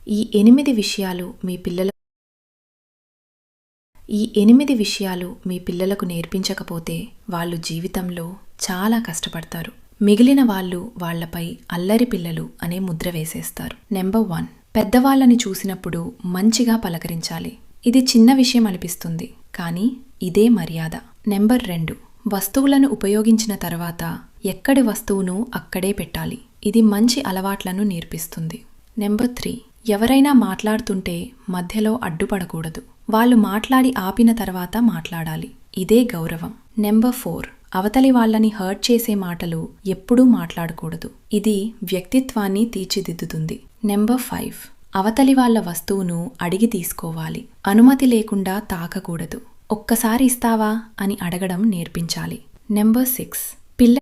ఈ 8 విషయాలు మీ పిల్లలకు నేర్పించకపోతే వాళ్ళు జీవితంలో చాలా కష్టపడతారు. మిగిలిన వాళ్ళు వాళ్లపై అల్లరి పిల్లలు అనే ముద్ర వేసేస్తారు. నెంబర్ 1, పెద్దవాళ్ళని చూసినప్పుడు మంచిగా పలకరించాలి. ఇది చిన్న విషయం అనిపిస్తుంది, కానీ ఇదే మర్యాద. నెంబర్ 2, వస్తువులను ఉపయోగించిన తర్వాత ఎక్కడి వస్తువును అక్కడే పెట్టాలి. ఇది మంచి అలవాట్లను నేర్పిస్తుంది. నెంబర్ 3, ఎవరైనా మాట్లాడుతుంటే మధ్యలో అడ్డుపడకూడదు. వాళ్ళు మాట్లాడి ఆపిన తర్వాత మాట్లాడాలి. ఇదే గౌరవం. నెంబర్ 4, అవతలి వాళ్ళని హర్ట్ చేసే మాటలు ఎప్పుడూ మాట్లాడకూడదు. ఇది వ్యక్తిత్వాన్ని తీర్చిదిద్దుతుంది. నెంబర్ 5, అవతలి వాళ్ళ వస్తువును అడిగి తీసుకోవాలి. అనుమతి లేకుండా తాకకూడదు. ఒక్కసారి ఇస్తావా అని అడగడం నేర్పించాలి. నెంబర్ 6,